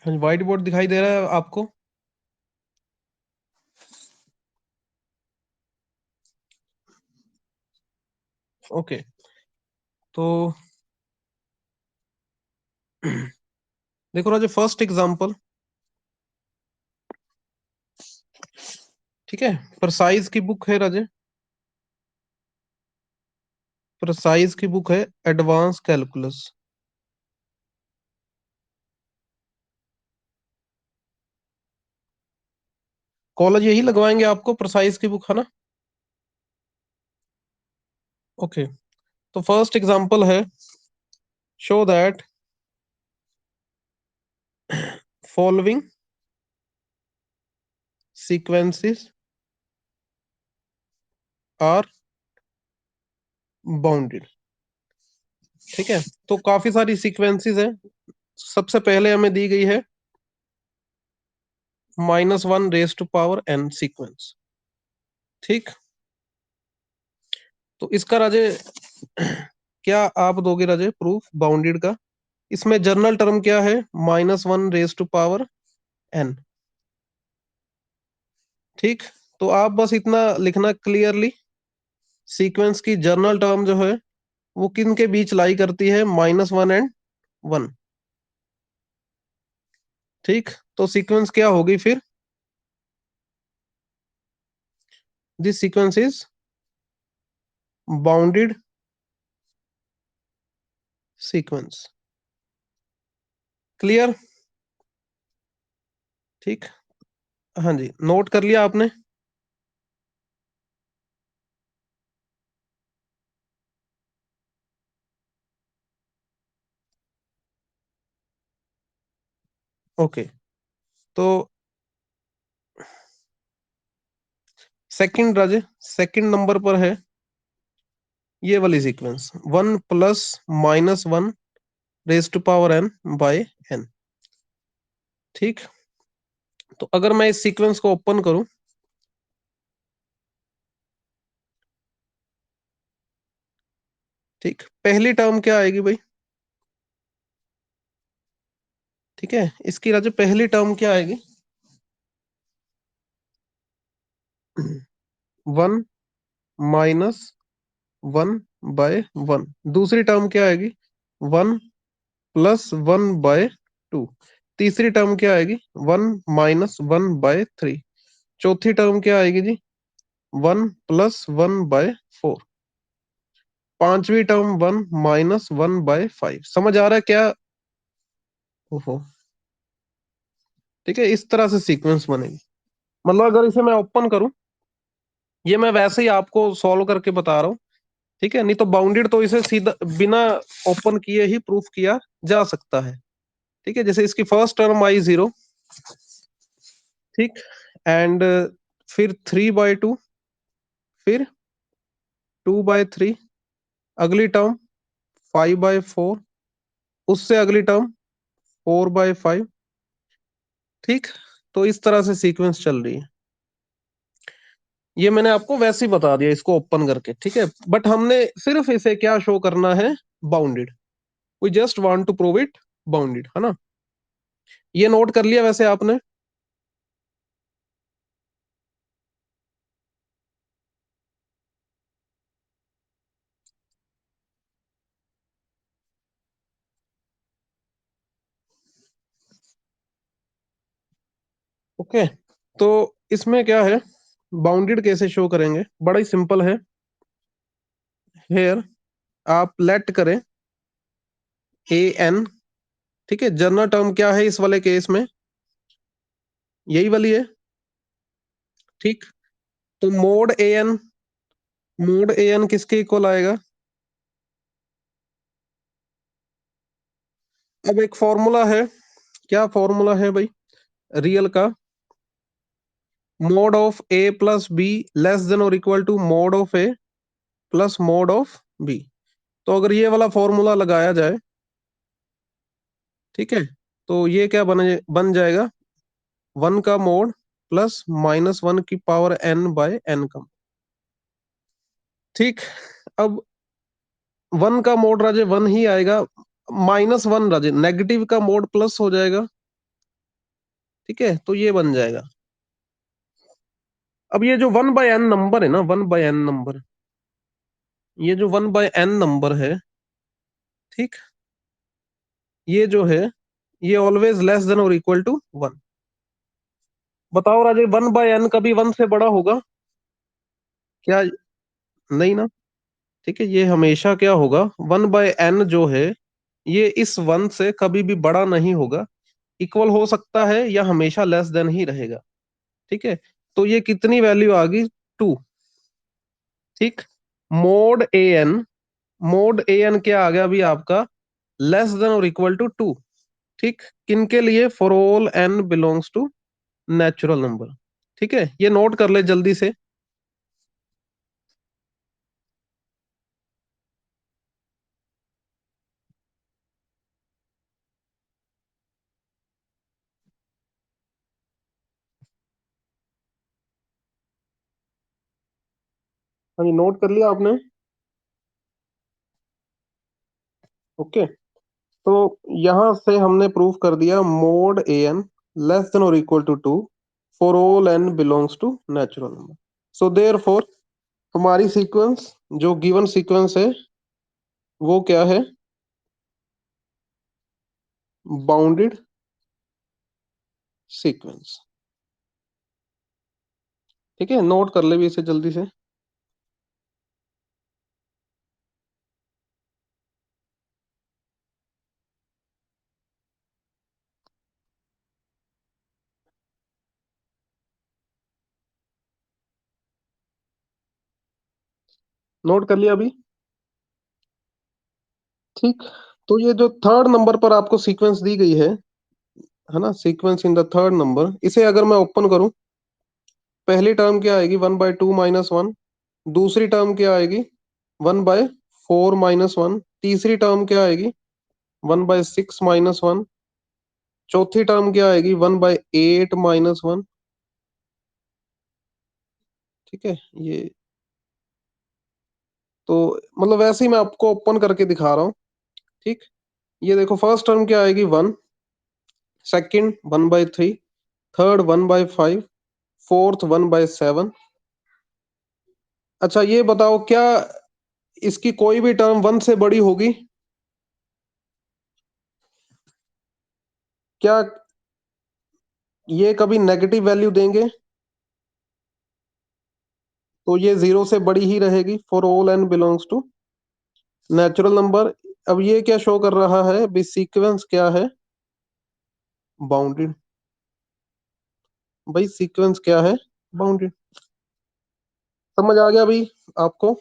हाँ, white board दिखाई दे रहा है आपको? ओके। तो देखो राजे, फर्स्ट एग्जांपल। ठीक है। प्recise की बुक है राजे। प्recise की बुक है एडवांस कैलकुलस। कॉलेज यही लगवाएंगे आपको, प्recise की बुक है ना? ओके। तो फर्स्ट एग्जांपल है, show that following sequences are bounded. ठीक है। तो काफी सारी सीक्वेंसेस हैं। सबसे पहले हमें दी गई है -1 raise to power n sequence. ठीक। तो इसका राजे क्या आप दोगे राजे प्रूफ बाउंडेड का? इसमें जर्नल टर्म क्या है? -1 रेज टू पावर n। ठीक। तो आप बस इतना लिखना क्लियरली, सीक्वेंस की जर्नल टर्म जो है वो किन के बीच लाई करती है? -1 एंड 1। ठीक। तो सीक्वेंस क्या होगी फिर? This sequence is bounded sequence. Clear? ठीक। हाँ जी, नोट कर लिया आपने? ओके। तो सेकंड राजे, सेकंड नंबर पर है ये वाली sequence, 1 + -1 raise to power n/n। ठीक। तो अगर मैं इस सीक्वेंस को ओपन करूं, ठीक, पहली टर्म क्या आएगी भाई? ठीक है, इसकी राजे पहली टर्म क्या आएगी? 1 - 1/1। दूसरी टर्म क्या आएगी? 1 + 1/2। तीसरी टर्म क्या आएगी? 1 - 1/3। चौथी टर्म क्या आएगी जी? 1 + 1/4। पांचवी टर्म 1 - 1/5। समझ आ रहा है क्या? ओहो। ठीक है, इस तरह से सीक्वेंस बनेगी। मतलब अगर इसे मैं ओपन करूं, ये मैं वैसे ही आपको सॉल्व करके बता रहा हूँ। ठीक है, नहीं तो बाउंडेड तो इसे सीधा बिना ओपन किए ही प्रूफ किया जा सकता है। ठीक है, जैसे इसकी फर्स्ट टर्म आई 0। ठीक। एंड फिर 3/2, फिर 2/3, अगली टर्म 5/4, उससे अगली टर्म 4/5। ठीक। तो इस तरह से सीक्वेंस चल रही है। ये मैंने आपको वैसे ही बता दिया इसको ओपन करके। ठीक है, बट हमने सिर्फ इसे क्या शो करना है? Bounded. We just want to prove it bounded, है ना? ये नोट कर लिया वैसे आपने? ओके। तो इसमें क्या है, बाउंडेड कैसे शो करेंगे? बड़ा ही सिंपल है। हेयर आप लेट करें an। ठीक है, जनरल टर्म क्या है इस वाले केस में? यही वाली है। ठीक। तो मोड an किसके इक्वल आएगा? अब एक फॉर्मूला है। क्या फॉर्मूला है भाई रियल का? Mode of a + b <= mode of a + mode of b। तो अगर ये वाला फॉर्मूला लगाया जाए, ठीक है, तो ये क्या बन जाएगा? 1 का मोड प्लस -1 की पावर n/n का। ठीक। अब 1 का मोड राजे 1 ही आएगा। -1 राजे नेगेटिव का मोड प्लस हो जाएगा। ठीक है, तो ये बन जाएगा। अब ये जो 1/n नंबर है ना, 1/n नंबर, ये जो 1/n नंबर है, ठीक, ये जो है, ये ऑलवेज लेस देन और इक्वल टू 1। बताओ राजे, 1/n कभी 1 से बड़ा होगा क्या? नहीं ना। ठीक है, ये हमेशा क्या होगा, 1/n जो है, ये इस 1 से कभी भी बड़ा नहीं होगा, इक्वल हो सकता है या हमेशा लेस देन ही रहेगा। ठीक है, तो ये कितनी वैल्यू आ गई, 2। ठीक, mod A N, mod A N क्या आ गया अभी आपका, लेस देन और इक्वल टू 2। ठीक, किनके लिए, for all N belongs to natural number. ठीक है, ये नोट कर ले जल्दी से। हाँ, ये नोट कर लिया आपने? ओके, तो यहां से हमने प्रूव कर दिया mod A N less than और equal to 2 for all N belongs to natural number. So therefore हमारी सीक्वेंस, जो गिवन सीक्वेंस है, वो क्या है, बाउंडेड सीक्वेंस। ठीक है, नोट कर ले भी इसे जल्दी से। नोट कर लिया अभी? ठीक, तो ये जो थर्ड नंबर पर आपको सीक्वेंस दी गई है ना, sequence in the third number, इसे अगर मैं ओपन करूं, पहली टर्म क्या आएगी, 1/2 - 1। दूसरी टर्म क्या आएगी, 1/4 - 1। तीसरी टर्म क्या आएगी, 1/6 - 1। चौथी टर्म क्या आएगी, 1/8 - 1। ठीक है, ये तो मतलब वैसे ही मैं आपको ओपन करके दिखा रहा हूँ। ठीक, ये देखो, फर्स्ट टर्म क्या आएगी, 1। सेकंड 1/3। थर्ड 1/5। फोर्थ 1/7। अच्छा, ये बताओ, क्या इसकी कोई भी टर्म 1 से बड़ी होगी? क्या ये कभी नेगेटिव वैल्यू देंगे? तो ये 0 से बड़ी ही रहेगी, for all N belongs to natural number. अब ये क्या शो कर रहा है, भी सीक्वेंस क्या है, बाउंडेड। भाई सीक्वेंस क्या है, बाउंडेड। समझ आ गया भाई आपको?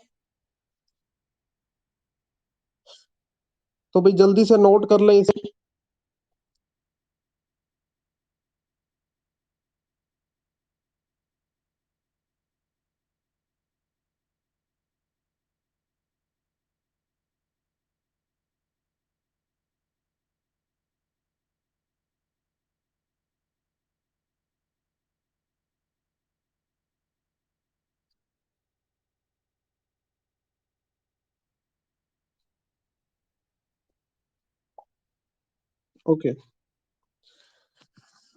तो भाई जल्दी से नोट कर लें इसे। Okay,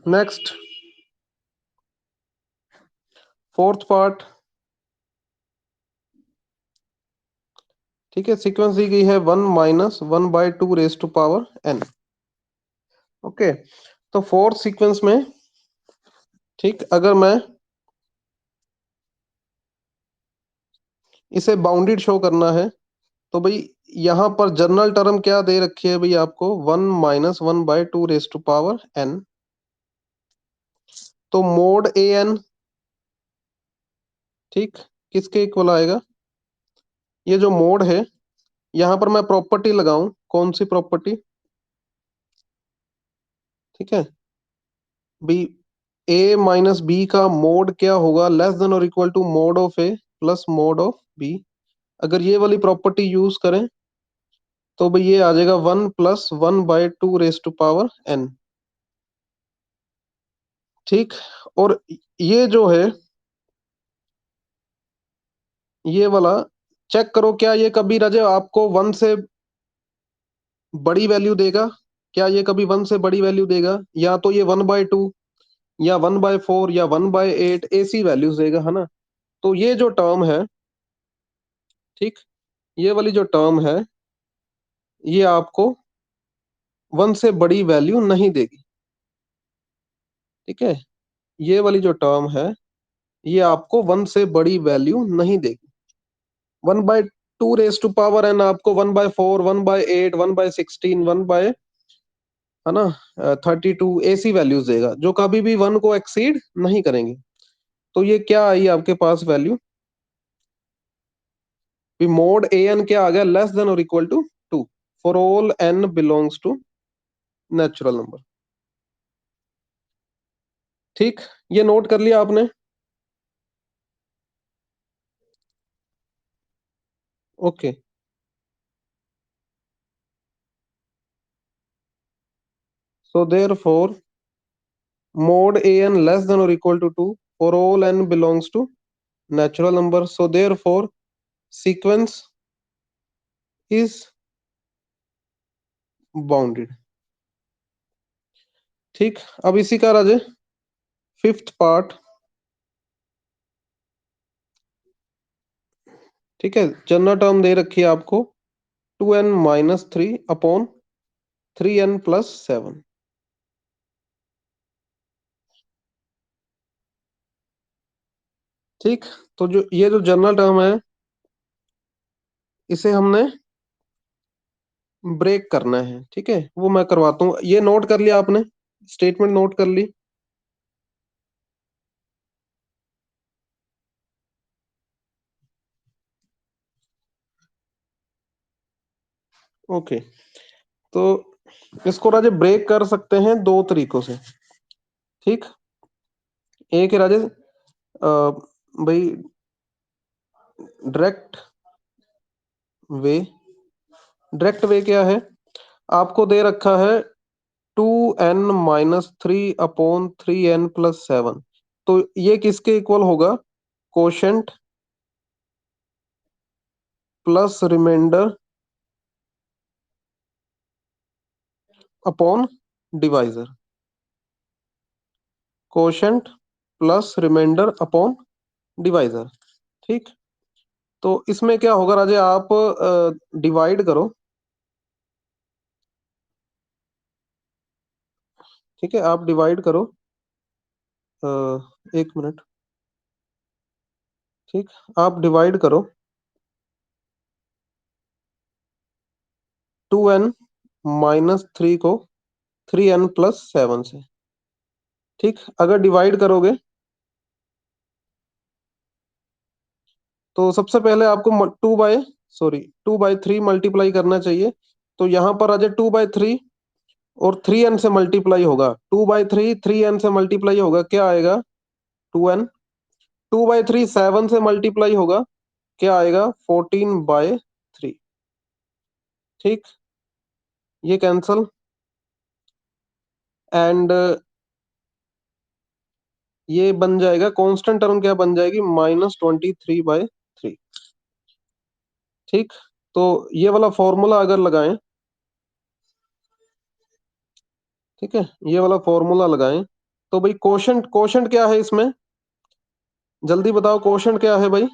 next, fourth part. ठीक है, सीक्वेंस दी गई है 1 - 1/2 ओके, तो फोर्थ सीक्वेंस में, ठीक, अगर मैं इसे बाउंडेड शो करना है, तो भाई यहां पर जनरल टर्म क्या दे रखी है भाई आपको, 1 - 1/2 तो मोड ए एन, ठीक, किसके इक्वल आएगा, ये जो मोड है, यहां पर मैं प्रॉपर्टी लगाऊं, कौन सी प्रॉपर्टी, ठीक है, बी, ए माइनस बी का मोड क्या होगा, लेस देन और equal to mod of A plus mod of B. अगर ये वाली प्रॉपर्टी यूज करें, तो भाई ये आ जाएगा 1 + 1/2 ठीक, और ये जो है, ये वाला चेक करो, क्या ये कभी राजा आपको 1 से बड़ी वैल्यू देगा? क्या ये कभी 1 से बड़ी वैल्यू देगा? या तो ये 1/2 या 1/4 या 1/8 ऐसी वैल्यूज देगा, है ना। तो ये जो टर्म है, ठीक, ये वाली जो टर्म है, ये आपको 1 से बड़ी वैल्यू नहीं देगी। ठीक है, ये वाली जो टर्म है, ये आपको 1 से बड़ी वैल्यू नहीं देगी। 1/2 रेज टू पावर n आपको 1/4, 1/8, 1/16, 1 बाय, है ना, 32 ऐसी वैल्यूज देगा जो कभी भी 1 को एक्सीड नहीं करेंगे। तो ये क्या आई आपके पास वैल्यू, मोड ए एन क्या आ गया, लेस देन और equal to 2 for all n belongs to natural number. ठीक, ये नोट कर लिया आपने। Okay, so therefore mod an less than or equal to 2 for all n belongs to natural number, so therefore sequence is bounded. ठीक, अब इसी का राजे fifth part. ठीक है, जनरल टर्म दे रखी है आपको 2n-3/3n+7। ठीक, तो जो ये जो जनरल टर्म है, इसे हमने ब्रेक करना है। ठीक है, वो मैं करवाता हूँ। ये नोट कर लिया आपने, स्टेटमेंट नोट कर ली। ओके, तो इसको राजे ब्रेक कर सकते हैं दो तरीकों से। ठीक, एक है राजे भाई डायरेक्ट वे। डायरेक्ट वे क्या है, आपको दे रखा है 2n-3/3n+7। तो ये किसके इक्वल होगा, quotient plus remainder upon divisor. Quotient plus remainder upon divisor. ठीक, तो इसमें क्या होगा राजे, आप डिवाइड करो। ठीक है, आप डिवाइड करो, अ, एक मिनट। ठीक, आप डिवाइड करो 2n-3 को 3n+7 से। ठीक, अगर डिवाइड करोगे तो सबसे पहले आपको 2/3 मल्टीप्लाई करना चाहिए। तो यहां पर आ जाए 2/3 और 3n से मल्टीप्लाई होगा। 2/3 3n से मल्टीप्लाई होगा, क्या आएगा, 2n। 2/3 7 से मल्टीप्लाई होगा, क्या आएगा, 14/3। ठीक, ये कैंसल, एंड ये बन जाएगा कांस्टेंट टर्म, क्या बन जाएगी, -23/3। ठीक, तो ये वाला फॉर्मूला अगर लगाएं, ठीक है, ये वाला फॉर्मूला लगाएं, तो भाई कोशेंट कोशेंट क्या है इसमें, जल्दी बताओ कोशेंट क्या है भाई।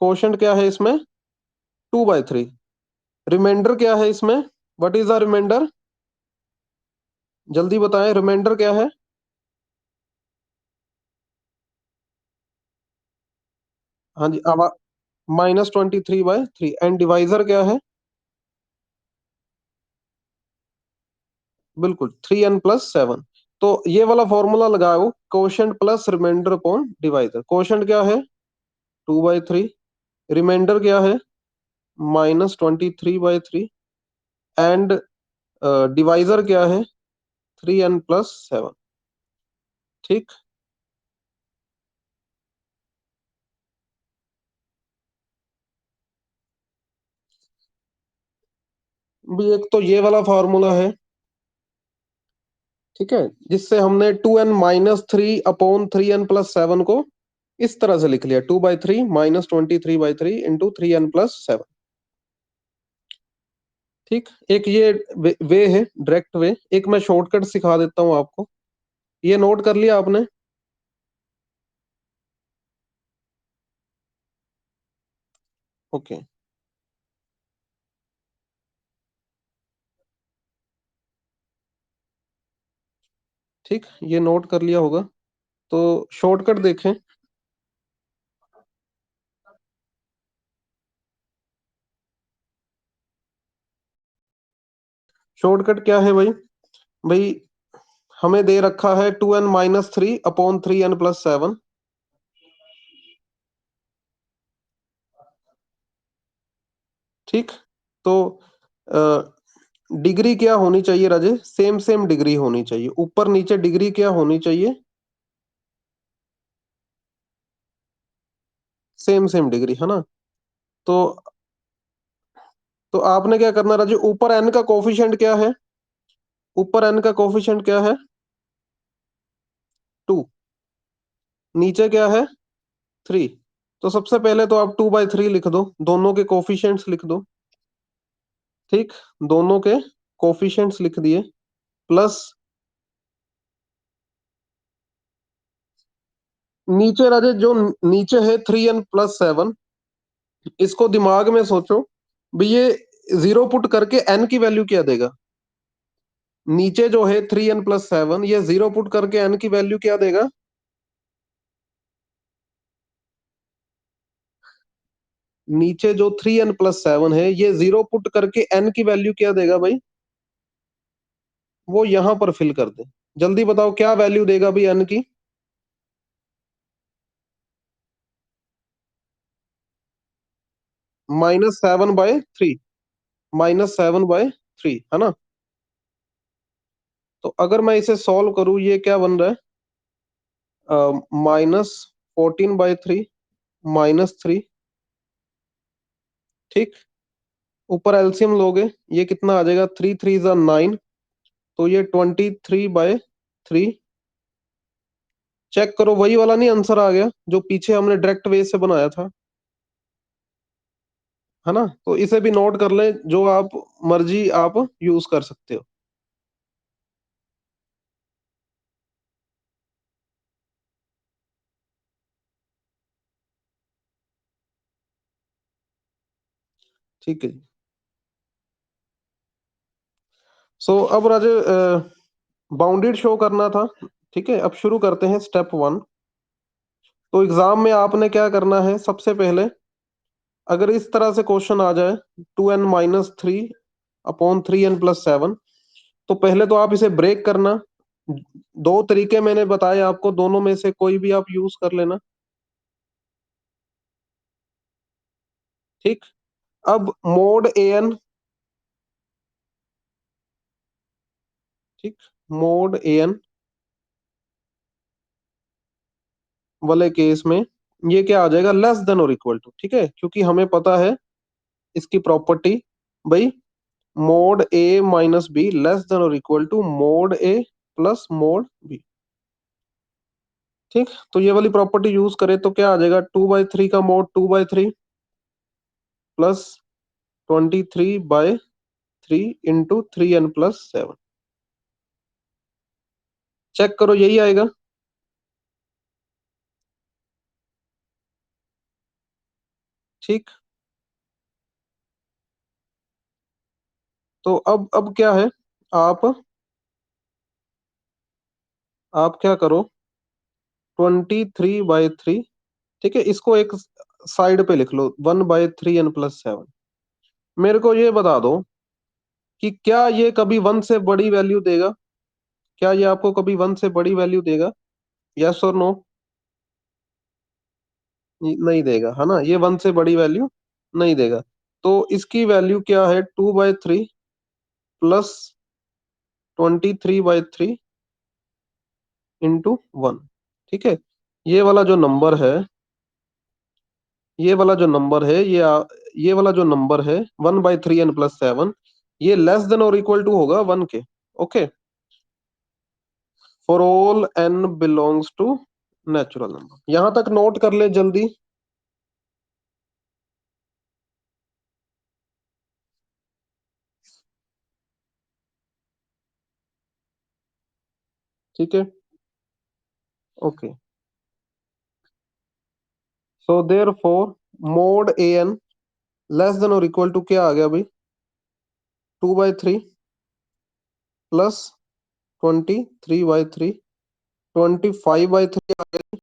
कोशेंट क्या है इसमें, 2/3। रिमाइंडर क्या है इसमें, व्हाट इज द रिमाइंडर, जल्दी बताएं, रिमाइंडर क्या है। हाँ जी, अब -23/3। एंड डिवाइजर क्या है, बिल्कुल 3n+7। तो ये वाला फॉर्मूला लगाओ, quotient plus remainder upon divisor. Quotient क्या है, 2/3। रिमाइंडर क्या है, -23/3। एंड डिवाइजर क्या है, 3n+7। ठीक, भी एक तो ये वाला फॉर्मूला है। ठीक है, जिससे हमने 2n-3/3n+7 को इस तरह से लिख लिया, 2/3 -23/3 × 3n+7। ठीक, एक ये वे है डायरेक्ट वे, एक मैं शॉर्टकट सिखा देता हूँ आपको। ये नोट कर लिया आपने? ओके। ठीक, ये नोट कर लिया होगा। तो शॉर्टकट देखें। शॉर्टकट क्या है भाई? भाई हमें दे रखा है 2n-3 अपॉन 3n+7। ठीक, तो डिग्री क्या होनी चाहिए राजे? सेम सेम डिग्री होनी चाहिए, ऊपर नीचे डिग्री क्या होनी चाहिए? सेम सेम डिग्री, है ना? तो आपने क्या करना राजे, ऊपर n का कोफिशिएंट क्या है? ऊपर n का कोफिशिएंट क्या है? 2। नीचे क्या है? 3। तो सबसे पहले तो आप 2/3 लिख दो, दोनों के कोफिशिएंट्स लिख दो। ठीक, दोनों के कोफिशिएंट्स लिख दिए। प्लस नीचे राजे जो नीचे है 3n+7, इसको दिमाग में सोचो भी, ये जीरो पुट करके n की वैल्यू क्या देगा? नीचे जो है 3n+7, ये जीरो पुट करके n की वैल्यू क्या देगा? नीचे जो 3n+7 है, ये जीरो पुट करके n की वैल्यू क्या देगा भाई? वो यहां पर फिल कर दे। जल्दी बताओ क्या वैल्यू देगा भाई n की? -7/3। -7/3, है ना? तो अगर मैं इसे सॉल्व करूं, ये क्या बन रहा है? -14/3 -3। ठीक, ऊपर एलसीएम लोगे, ये कितना आ जाएगा? 3 3 9। तो ये 23/3। चेक करो, वही वाला नहीं आंसर आ गया जो पीछे हमने डायरेक्ट वे से बनाया था, है ना? तो इसे भी नोट कर लें, जो आप मर्जी आप यूज कर सकते हो। ठीक है जी। सो अब राजे बाउंडेड शो करना था। ठीक है, अब शुरू करते हैं स्टेप 1। तो एग्जाम में आपने क्या करना है? सबसे पहले अगर इस तरह से क्वेश्चन आ जाए, 2n-3 अपॉन 3n+7, तो पहले तो आप इसे ब्रेक करना। दो तरीके मैंने बताए आपको, दोनों में से कोई भी आप यूज कर लेना। ठीक, अब मोड an। ठीक, मोड an वाले केस में ये क्या आ जाएगा? लेस देन और इक्वल टू। ठीक है, क्योंकि हमें पता है इसकी प्रॉपर्टी भाई, mod a minus B less than और equal to mod a plus mod B. ठीक, तो ये वाली प्रॉपर्टी यूज करें तो क्या आ जाएगा? 2/3 का मोड 2/3 प्लस 23/3 इंटू 3n+7। चेक करो, यही आएगा। ठीक, तो अब क्या है? आप क्या करो? 23/3। ठीक है, इसको एक साइड पे लिख लो, 1/3n+7। मेरे को ये बता दो कि क्या ये कभी 1 से बड़ी वैल्यू देगा? क्या ये आपको कभी 1 से बड़ी वैल्यू देगा? यस और नो? नहीं देगा, है ना? ये 1 से बड़ी वैल्यू नहीं देगा। तो इसकी वैल्यू क्या है? 2/3 प्लस 23/3 इंटू 1। ठीक है, ये वाला जो नंबर है, ये वाला जो नंबर है, ये वाला जो नंबर है 1/3n+7, ये लेस देन और इक्वल टू होगा 1 के। Okay, for all n belongs to natural number. यहां तक नोट कर ले जल्दी। ठीक है, okay. So therefore mod A N less than और इक्वल टू क्या आ गया भाई, 2/3 प्लस 23/3, 25/3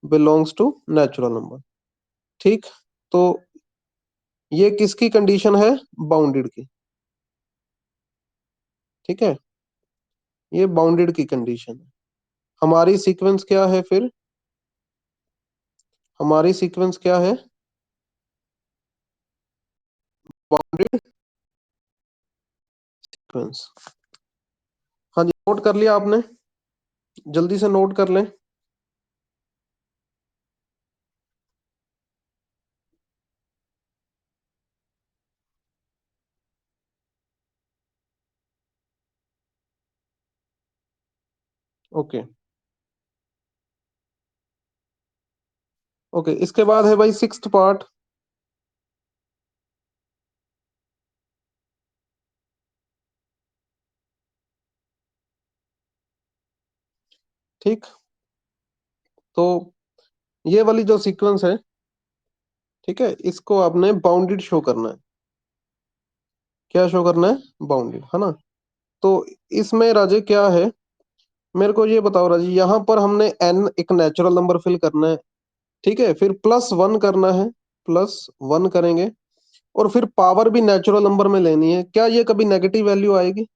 बिलोंग्स टू नेचुरल नंबर। ठीक, तो ये किसकी कंडीशन है, बाउंडेड की। ठीक है, ये बाउंडेड की कंडीशन है। हमारी सीक्वेंस क्या है फिर, हमारी सीक्वेंस क्या है, बाउंडेड सीक्वेंस। हाँ जी, नोट कर लिया आपने, जल्दी से नोट कर लें। ओके ओके, इसके बाद है भाई सिक्स्थ पार्ट। ठीक, तो ये वाली जो सीक्वेंस है, ठीक है, इसको आपने बाउंडेड शो करना है। क्या शो करना है, बाउंडेड, है ना। तो इसमें राजे क्या है, मेरे को ये बताओ राजे, यहाँ पर हमने एन एक नेचुरल नंबर फिल करना है। ठीक है, फिर +1 करना है, +1 करेंगे, और फिर पावर भी नेचुरल नंबर में लेनी है। क्या ये कभी नेगेटिव वैल्यू आएगी,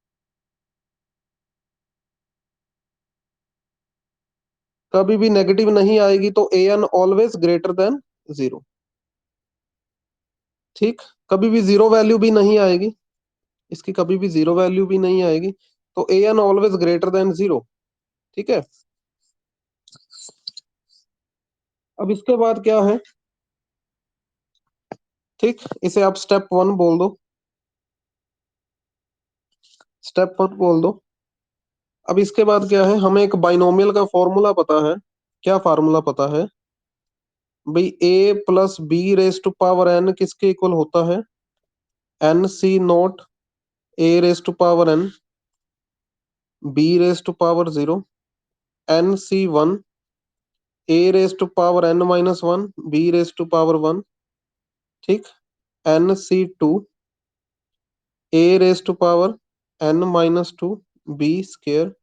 कभी भी नेगेटिव नहीं आएगी। तो A N always greater than 0। ठीक, कभी भी जीरो वैल्यू भी नहीं आएगी, इसकी कभी भी जीरो वैल्यू भी नहीं आएगी। तो A N always greater than 0। ठीक है, अब इसके बाद क्या है, ठीक, इसे आप स्टेप 1 बोल दो, स्टेप 1 बोल दो। अब इसके बाद क्या है, हमें एक बाइनोमियल का फॉर्मूला पता है। क्या फार्मूला पता है भाई, A plus B raise to power N किसके इक्वल होता है, N C naught A raise to power N B raise to power 0 N C 1 A raise to power n-1 B raise to power 1। ठीक, N C 2 A raise to power n-2 B square.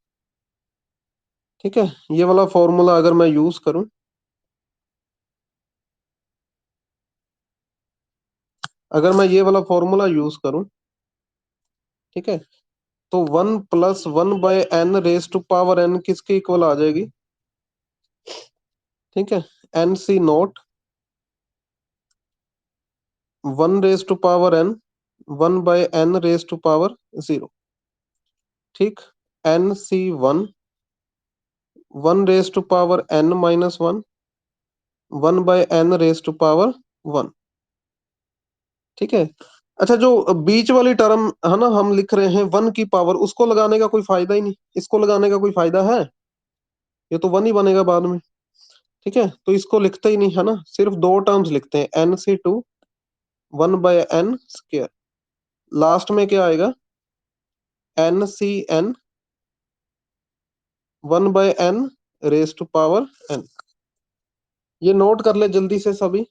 ठीक है, ये वाला formula अगर मैं use करूं, अगर मैं ये वाला फॉर्मूला यूज करूं, ठीक है, तो 1+1/n raise to power n किसके इक्वल आ जाएगी, ठीक है, N C naught 1 raise to power n 1/n raise to power 0। ठीक, N C 1 1 raise to power n-1 1/n raise to power 1। ठीक है, अच्छा, जो बीच वाली टर्म है ना, हम लिख रहे हैं 1 की पावर, उसको लगाने का कोई फायदा ही नहीं, इसको लगाने का कोई फायदा है, ये तो 1 ही बनेगा बाद में। ठीक है, तो इसको लिखते ही नहीं है ना, सिर्फ दो टर्म्स लिखते हैं, n-2 1/n²। लास्ट में क्या आएगा, n-1 1/n raise to power n। ये नोट कर ले जल्दी से सभी।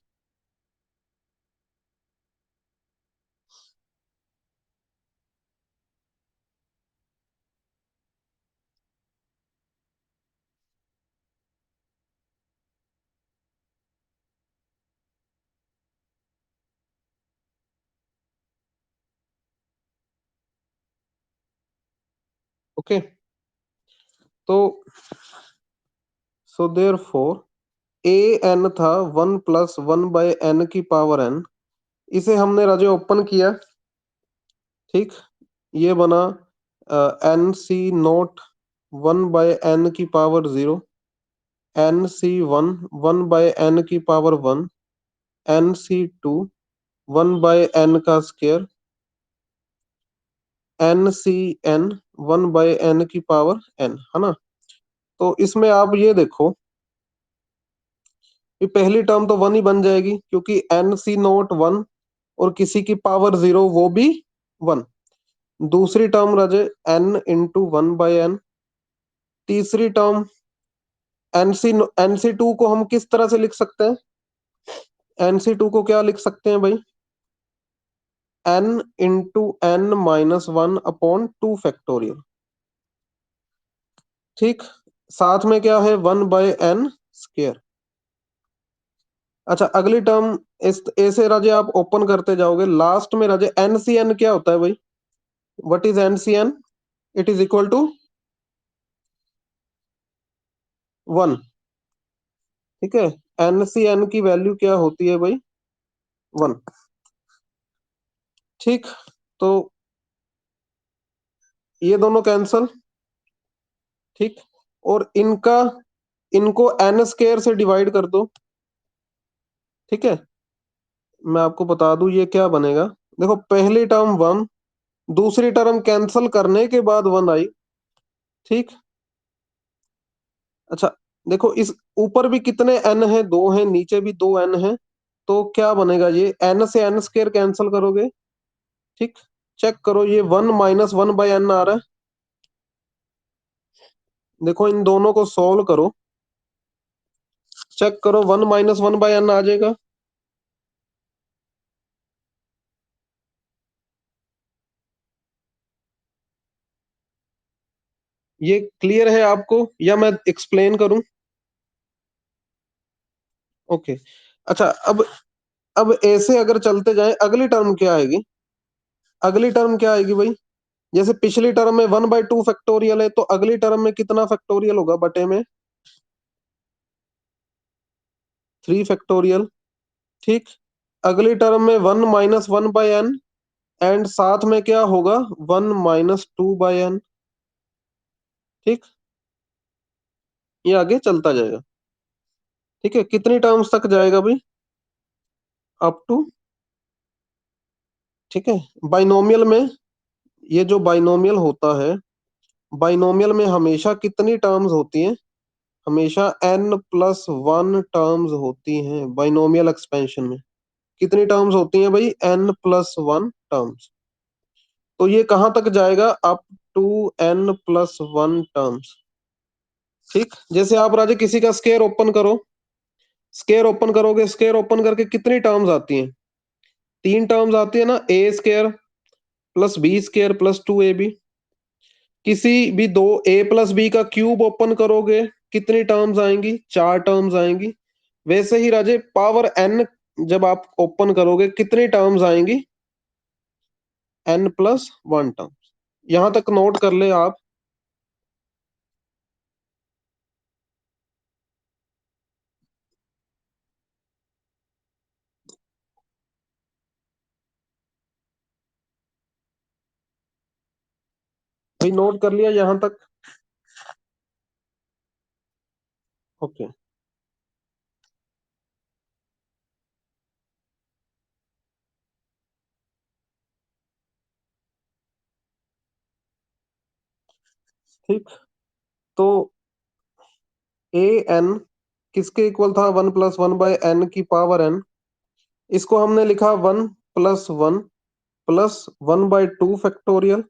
ओके, तो so therefore A N था 1+1/n²। इसे हमने राजे ओपन किया। ठीक, ये बना n-0 n-1 1/n², n-2 1/n², n-1 1/n², है ना। तो इसमें आप ये देखो कि पहली टर्म तो 1 ही बन जाएगी, क्योंकि n-0 1 और किसी की पावर 0 वो भी 1। दूसरी टर्म राजे n × 1/n, तीसरी टर्म एनसी एनसी टू को हम किस तरह से लिख सकते हैं? एनसी टू को क्या लिख सकते हैं भाई? N into N minus one upon two factorial. ठीक। साथ में क्या है? One by N square. अच्छा, अगली टर्म इस ऐसे राजे आप ओपन करते जाओगे, लास्ट में राजे एन सी एन क्या होता है भाई? What is N C N? It is equal to one. ठीक है, एन सी एन की वैल्यू क्या होती है भाई? वन। ठीक। तो ये दोनों कैंसल। ठीक। और इनका इनको एन स्क्वायर से डिवाइड कर दो। ठीक है, मैं आपको बता दूं ये क्या बनेगा। देखो, पहली टर्म वन, दूसरी टर्म कैंसल करने के बाद वन आई। ठीक। अच्छा, देखो इस ऊपर भी कितने एन है? दो हैं, नीचे भी दो एन है। तो क्या बनेगा? ये एन से एन स्क्वायर कैंसल करोगे। ठीक। चेक करो, ये one minus one by N आ रहा है। देखो इन दोनों को सोल्व करो, चेक करो, one minus one by N आ जाएगा। ये क्लियर है आपको या मैं एक्सप्लेन करूं? ओके। अच्छा, अब ऐसे अगर चलते जाएं, अगली टर्म क्या आएगी? अगली टर्म क्या आएगी भाई? जैसे पिछली टर्म में वन बाई टू फैक्टोरियल है, तो अगली टर्म में कितना फैक्टोरियल होगा बटे में? Three factorial. ठीक। अगली टर्म में one minus one by N, and साथ में क्या होगा? One minus two by N. ठीक। ये आगे चलता जाएगा। ठीक है, कितनी टर्म्स तक जाएगा भाई? Up to. ठीक है, बाइनोमियल में, ये जो बाइनोमियल होता है, बाइनोमियल में हमेशा कितनी टर्म्स होती हैं? हमेशा n प्लस वन टर्म्स होती हैं बाइनोमियल एक्सपेंशन में। कितनी टर्म्स होती हैं भाई? n plus one terms. तो ये कहां तक जाएगा? Up to n plus one terms. ठीक। जैसे आप राजे किसी का स्केयर ओपन करो, स्केयर ओपन करोगे, स्केयर ओपन करके कितनी टर्म्स आती हैं? तीन टर्म्स आती है ना, A square plus B square plus two A B. किसी भी दो ए प्लस बी का क्यूब ओपन करोगे, कितनी टर्म्स आएंगी? चार टर्म्स आएंगी। वैसे ही राजे पावर एन जब आप ओपन करोगे, कितनी टर्म्स आएंगी? N plus one terms. यहां तक नोट कर ले आप। भाई नोट कर लिया यहां तक? ओके। ठीक। तो ए एन किसके इक्वल था? One plus one by N की पावर एन। इसको हमने लिखा one plus one plus one by two factorial,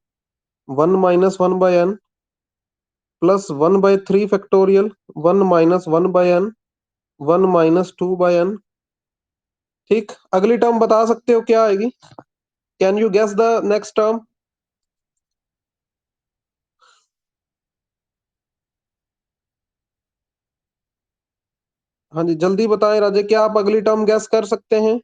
one minus one by N, plus one by three factorial, one minus one by N, one minus two by N. ठीक। अगली term बता सकते हो क्या आएगी? Can you guess the next term? हाँ जी, जल्दी बताएं राजे, क्या आप अगली टर्म गेस कर सकते हैं?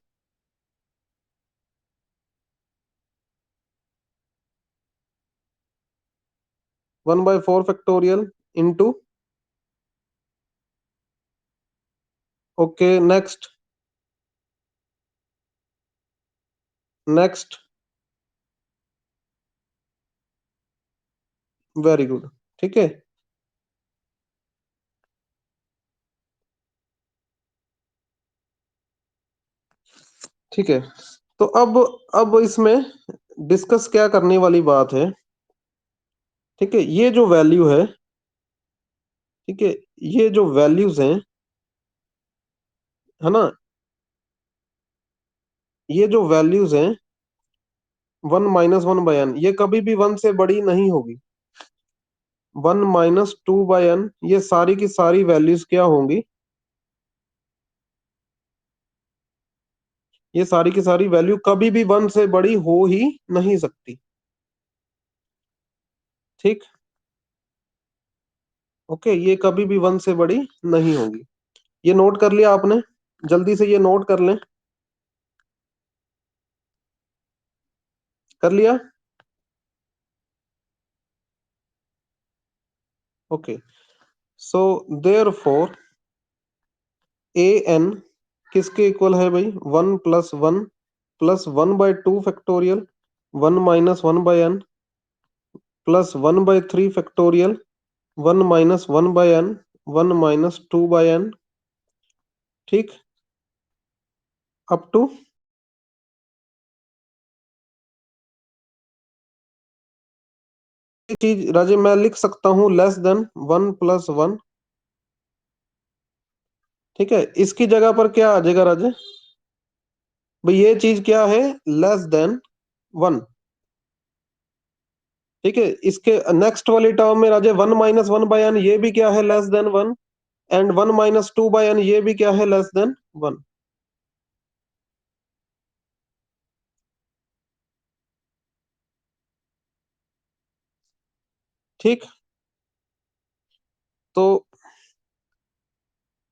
One by four factorial into. Okay, next. Next. Very good. ठीक है। ठीक है, तो अब इसमें डिस्कस क्या करने वाली बात है? ठीक है, ये जो वैल्यू है, ठीक है, ये जो वैल्यूज हैं, है ना, ये जो वैल्यूज हैं one minus one by N, ये कभी भी वन से बड़ी नहीं होगी। 1 - 2/n, ये सारी की सारी वैल्यूज क्या होंगी, ये सारी की सारी वैल्यू कभी भी 1 से बड़ी हो ही नहीं सकती। ठीक, ओके, ये कभी भी 1 से बड़ी नहीं होगी। ये नोट कर लिया आपने, जल्दी से ये नोट कर लें, कर लिया। Okay, so therefore A N किसके इक्वल है भाई, 1 + 1 + 1/2 factorial, 1 - 1/n, +1/3 factorial, 1 - 1/n, 1 - 2/n, ठीक, अप टू चीज राजे मैं लिख सकता हूं लेस देन 1 + 1। ठीक है, इसकी जगह पर क्या आ जाएगा राजे, भाई ये चीज क्या है, लेस देन 1। ठीक है, इसके नेक्स्ट वाली टर्म में राजे 1 - 1/n ये भी क्या है, लेस देन 1, एंड 1 - 2/n ये भी क्या है, लेस देन 1। ठीक, तो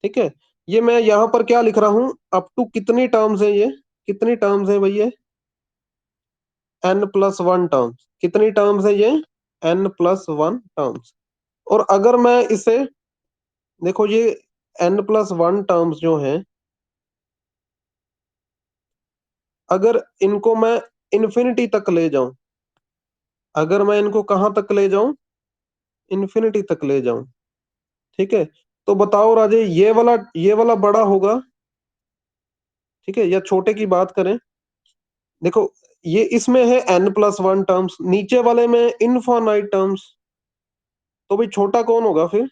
ठीक है, ये मैं यहां पर क्या लिख रहा हूं, अप टू कितनी टर्म्स है ये, कितनी टर्म्स है भैया, n + 1 टर्म्स, कितनी टर्म्स है ये, n + 1 टर्म्स। और अगर मैं इसे देखो, ये n + 1 टर्म्स जो हैं, अगर इनको मैं इन्फिनिटी तक ले जाऊं, अगर मैं इनको कहां तक ले जाऊं, इन्फिनिटी तक ले जाऊं, ठीक है, तो बताओ राजे, ये वाला बड़ा होगा, ठीक है, या छोटे की बात करें, देखो ये इसमें है n + 1 टर्म्स, नीचे वाले में इनफाइनाइट टर्म्स, तो भाई छोटा कौन होगा फिर,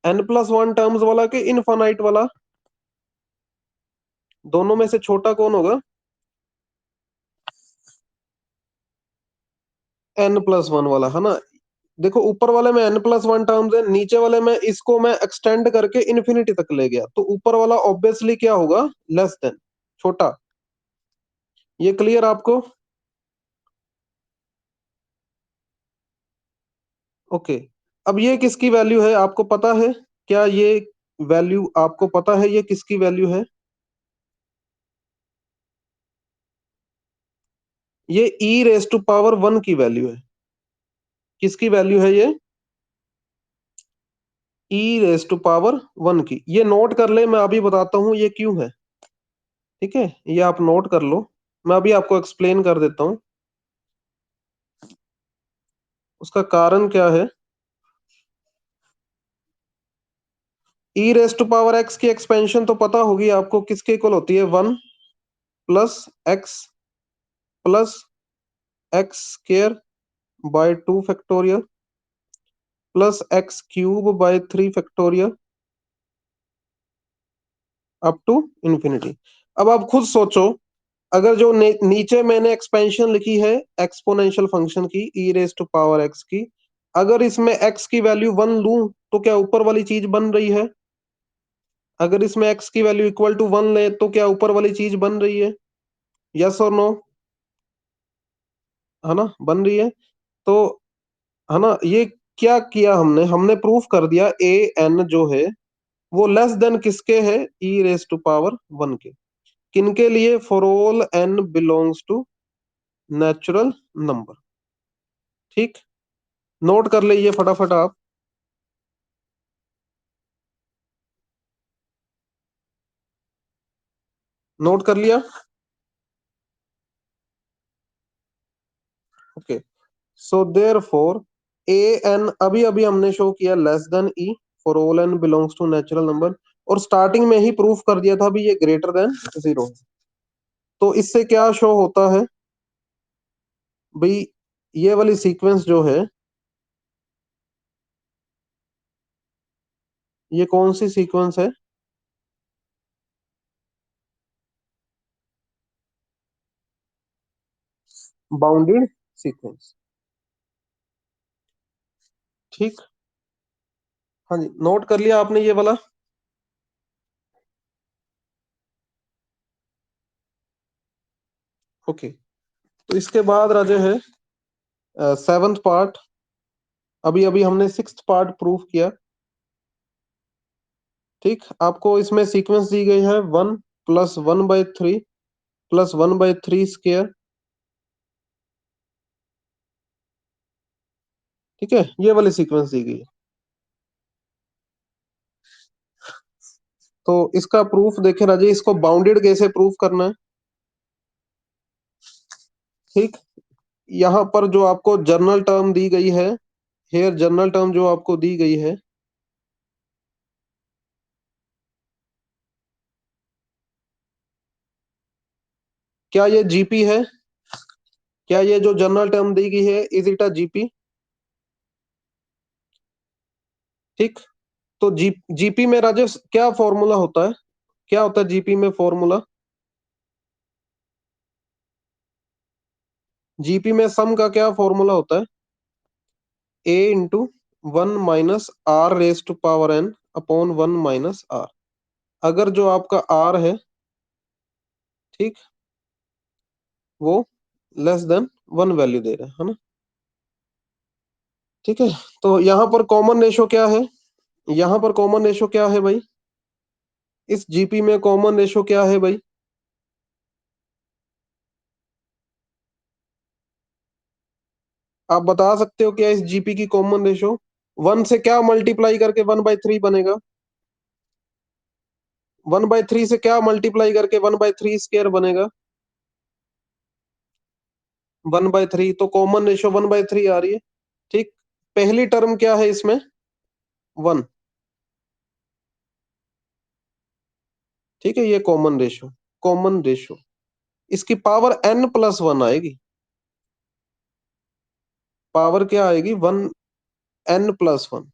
n + 1 टर्म्स वाला के इनफाइनाइट वाला, दोनों में से छोटा कौन होगा, n + 1 वाला, है ना। देखो ऊपर वाले में n + 1 टर्म्स है, नीचे वाले में इसको मैं एक्सटेंड करके इन्फिनिटी तक ले गया, तो ऊपर वाला ऑब्वियसली क्या होगा, लेस देन, छोटा। ये क्लियर आपको, ओके। अब ये किसकी वैल्यू है आपको पता है, क्या ये वैल्यू आपको पता है ये किसकी वैल्यू है, ये e⁻1 की वैल्यू है, किसकी वैल्यू है ये, e⁻1 की। ये नोट कर ले, मैं अभी बताता हूं ये क्यों है, ठीक है, ये आप नोट कर लो, मैं अभी आपको एक्सप्लेन कर देता हूं उसका कारण क्या है। e⁻x की एक्सपेंशन तो पता होगी आपको, किसके इक्वल होती है, 1 + x + x² / 2 factorial +x³ / 3 factorial up to infinity. अब आप खुद सोचो, अगर जो नीचे मैंने एक्सपेंशन लिखी है एक्सपोनेंशियल फंक्शन की e⁻x की, अगर इसमें x की वैल्यू 1 लूं, तो क्या ऊपर वाली चीज बन रही है, अगर इसमें x की वैल्यू इक्वल टू 1 ले, तो क्या ऊपर वाली चीज बन रही है, यस और नो, है ना, बन रही है। तो है ना, ये क्या किया हमने, हमने प्रूफ कर दिया ए एन जो है वो लेस देन किसके है, e⁻1 के, किनके लिए, for all n belongs to natural number. ठीक, नोट कर ले ये फटाफट आप, नोट कर लिया, okay. So therefore A N अभी अभी हमने शो किया less than E, for all N belongs to natural number, और स्टार्टिंग में ही प्रूफ कर दिया था भी ये ग्रेटर देन 0। तो इससे क्या शो होता है भाई, ये वाली सीक्वेंस जो है, ये कौन सी सीक्वेंस है, बाउंडेड सीक्वेंस। ठीक। हाँ जी, नोट कर लिया आपने ये वाला? ओके। तो इसके बाद राजे है सेवन्थ पार्ट। अभी अभी हमने सिक्स्थ पार्ट प्रूव किया। ठीक, आपको इसमें सीक्वेंस दी गई है 1 + 1/3 +1/3 स्क्वायर। ठीक है, ये वाली सीक्वेंस दी गई है। तो इसका प्रूफ देखें राजे, इसको बाउंडेड कैसे प्रूफ करना है? ठीक, यहाँ पर जो आपको जर्नल टर्म दी गई है, हेयर जर्नल टर्म जो आपको दी गई है, क्या ये जीपी है? क्या ये जो जनरल टर्म दी गई है, इज इट अ जीपी? ठीक। तो जीपी में राजेश क्या फॉर्मूला होता है? क्या होता है जीपी में फॉर्मूला? जीपी में सम का क्या फॉर्मूला होता है? A × 1 - r⁻n/1 - r। अगर जो आपका आर है, ठीक, वो लेस देन 1 वैल्यू दे रहा है ना? ठीक है। तो यहाँ पर कॉमन रेशो क्या है? यहाँ पर कॉमन रेशो क्या है भाई? इस जीपी में कॉमन रेशो क्या है भाई? आप बता सकते हो क्या इस जीपी की कॉमन रेशो? 1 से क्या मल्टीप्लाई करके 1/3 बनेगा? 1/3 से क्या मल्टीप्लाई करके 1/3 स्क्वायर बनेगा? 1/3। तो कॉमन रेशो 1/3 आ रही है। ठीक। पहली टर्म क्या है इसमें? 1। ठीक है, ये कॉमन रेशो, कॉमन रेशो, इसकी पावर n+1 आएगी। पावर क्या आएगी? 1 n+1।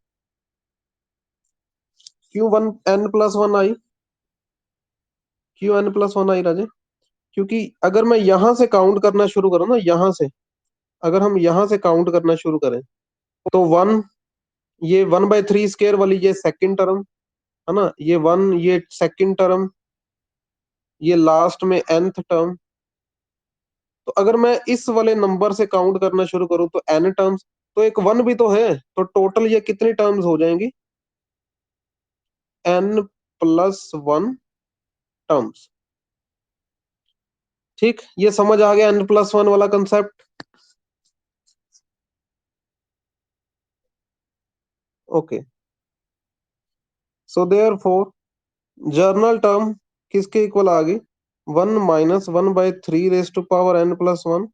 क्यों 1 n+1 आई? क्यों n+1 आई राजे? क्योंकि अगर मैं यहां से काउंट करना शुरू करूं ना, यहां से, अगर हम यहां से काउंट करना शुरू करें, तो 1, ये 1/3 स्क्वायर वाली ये सेकंड टर्म है ना, ये 1, ये सेकंड टर्म, ये लास्ट में nth टर्म। तो अगर मैं इस वाले नंबर से काउंट करना शुरू करूं तो n टर्म्स, तो एक 1 भी तो है, तो टोटल ये कितनी टर्म्स हो जाएंगी? n+1 terms. ठीक, ये समझ आ गया n+1 वाला concept? Okay. So therefore journal term किसके इक्वल आ गई? 1 - 1/3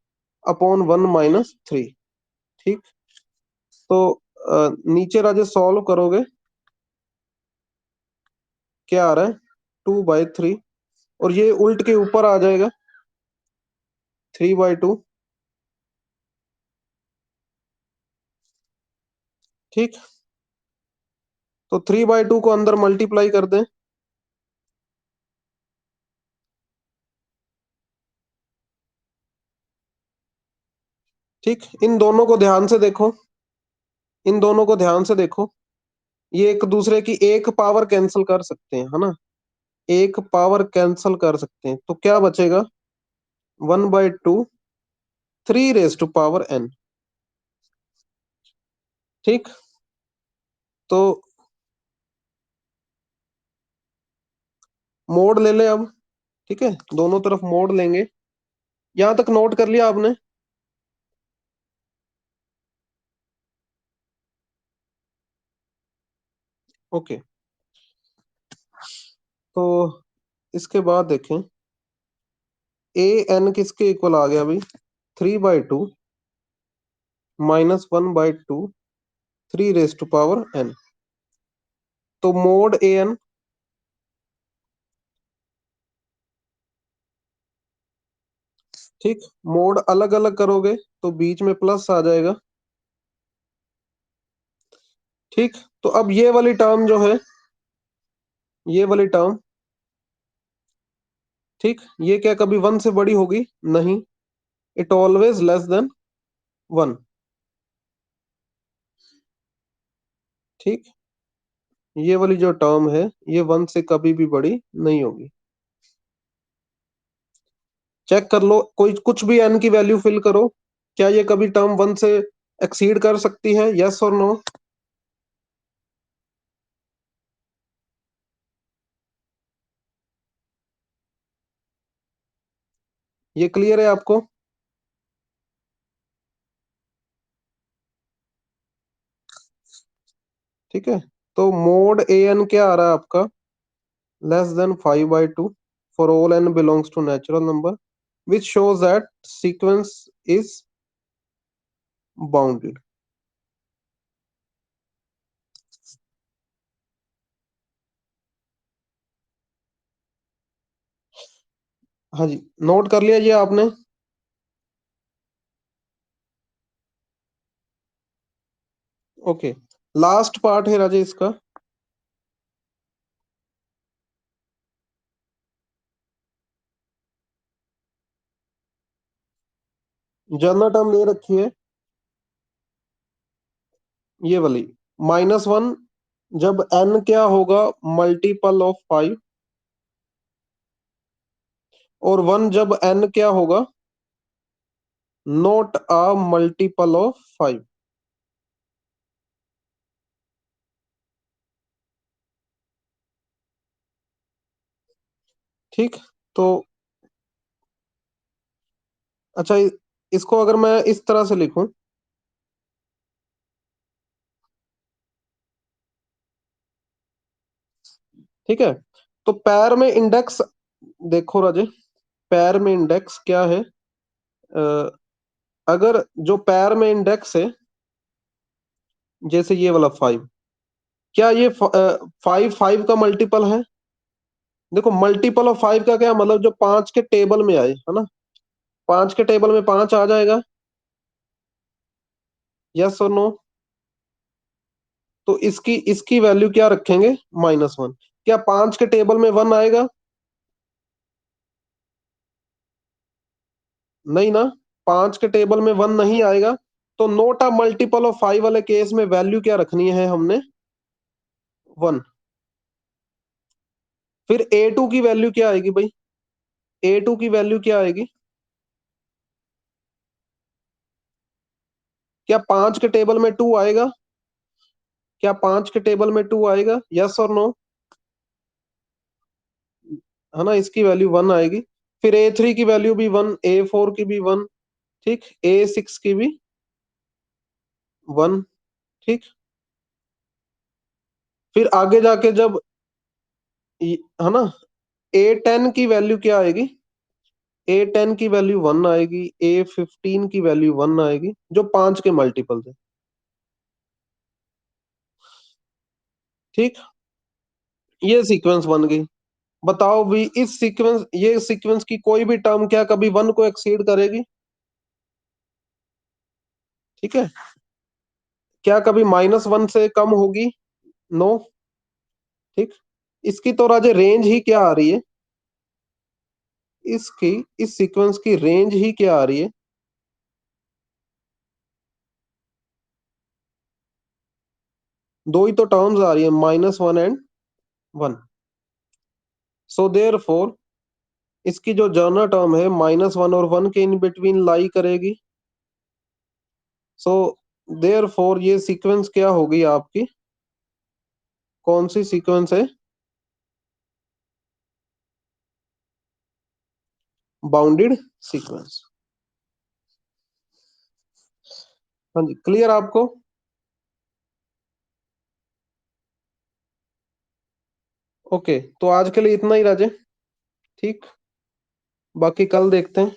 अपॉन 1 - 3। ठीक। तो नीचे राजे सॉल्व करोगे, क्या आ रहा है? 2/3। और ये उल्ट के ऊपर आ जाएगा, 3/2। ठीक। तो 3/2 को अंदर मल्टीप्लाई कर दें। ठीक, इन दोनों को ध्यान से देखो, इन दोनों को ध्यान से देखो, ये एक दूसरे की एक पावर कैंसिल कर सकते हैं, है ना? एक पावर कैंसिल कर सकते हैं, तो क्या बचेगा? 1/2 3 रेज़ टू पावर n। ठीक। तो मोड ले ले अब। ठीक है, दोनों तरफ मोड लेंगे। यहां तक नोट कर लिया आपने? ओके। तो इसके बाद देखें, ए एन किसके इक्वल आ गया भाई? 3/2 -1/2 3 रेज़ टू पावर n। तो मोड ए एन, ठीक, मोड अलग अलग करोगे तो बीच में प्लस आ जाएगा। ठीक। तो अब ये वाली टर्म जो है, ये वाली टर्म, ठीक, ये क्या कभी 1 से बड़ी होगी? नहीं, इट ऑलवेज लेस देन 1। ठीक। ये वाली जो टर्म है ये 1 से कभी भी बड़ी नहीं होगी। चेक कर लो, कोई कुछ भी n की वैल्यू फिल करो, क्या ये कभी टर्म 1 से एक्सीड कर सकती है, यस और नो? ये क्लियर है आपको? ठीक है, तो मोड ए एन क्या आ रहा है आपका, less than 5/2 for all n belongs to natural number, which shows that sequence is bounded। हाँ जी, नोट कर लिया ये आपने? ओके, लास्ट पार्ट है राजे इसका। जनरल टर्म ले रखी है ये वाली, -1 जब n क्या होगा, मल्टीपल ऑफ 5, और 1 जब n क्या होगा, नॉट अ मल्टीपल ऑफ 5। ठीक, तो अच्छा, इसको अगर मैं इस तरह से लिखूं, ठीक है, तो पैर में इंडेक्स, देखो राजे, पैर में इंडेक्स क्या है, अ, अगर जो पैर में इंडेक्स है, जैसे ये वाला 5, क्या ये 5 का मल्टीपल है? देखो, मल्टीपल ऑफ 5 का क्या मतलब, जो 5 के टेबल में आए, है ना, 5 के टेबल में 5 आ जाएगा, यस और नो? तो इसकी इसकी वैल्यू क्या रखेंगे, -1। क्या 5 के टेबल में 1 आएगा? नहीं ना, 5 के टेबल में 1 नहीं आएगा, तो नोट अ मल्टीपल ऑफ 5 वाले केस में वैल्यू क्या रखनी है हमने, 1। फिर A2 की वैल्यू क्या आएगी भाई, A2 की वैल्यू क्या आएगी? क्या 5 के टेबल में 2 आएगा? क्या 5 के टेबल में 2 आएगा, यस और नो? है ना, इसकी वैल्यू 1 आएगी। फिर A3 की वैल्यू भी 1, A4 की भी 1, ठीक, A6 की भी 1, ठीक। फिर आगे जाके जब है ना, A10 की वैल्यू क्या आएगी, A10 की वैल्यू 1 आएगी, A15 की वैल्यू 1 आएगी, जो 5 के मल्टीपल थे। ठीक, ये सीक्वेंस बन गई। बताओ भी, इस सीक्वेंस, ये सीक्वेंस की कोई भी टर्म क्या कभी 1 को एक्सीड करेगी? ठीक है, क्या कभी -1 से कम होगी? नो। ठीक, इसकी तो राजे रेंज ही क्या आ रही है, इसकी, इस सीक्वेंस की रेंज ही क्या आ रही है, दो ही तो टर्म्स आ रही है, -1 एंड 1। सो देयर फोर, इसकी जो जर्नल टर्म है -1 और 1 के इन बिटवीन लाई करेगी। सो देयर फोर ये सीक्वेंस क्या होगी आपकी, कौन सी सीक्वेंस है, बाउंडेड सीक्वेंस। हाँ जी, क्लियर आपको? ओके, तो आज के लिए इतना ही राजे। ठीक, बाकी कल देखते हैं।